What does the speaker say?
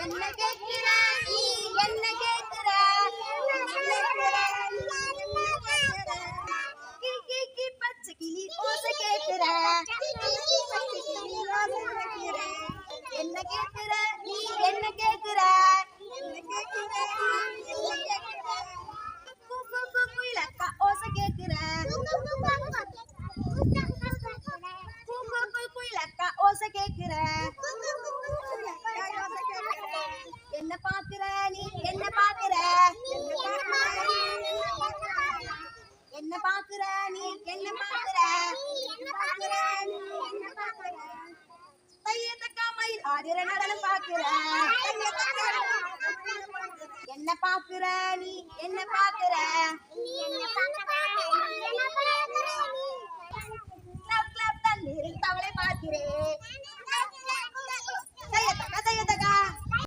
என்ன கேட்கிற நீ என்ன கேட்கிற கி பச்சை கிளி ஓசை கேட்கிற என்ன கேட்கிற நீ என்ன கேட்கிற குயிலக்கா ஓசை கேட்கிற குயிலக்கா ஓசை கேட்கிற என்ன பாக்குற நீ என்ன பாக்குற என்ன பாக்குற நீ என்ன பாக்குற தைய தக்கா மயில் ஆடுற நடனம் பாக்குற என்ன பாக்குற நீ என்ன பாக்குற கிளப் கிளப் தண்ணீரில் தவளை பார்க்கிறேன்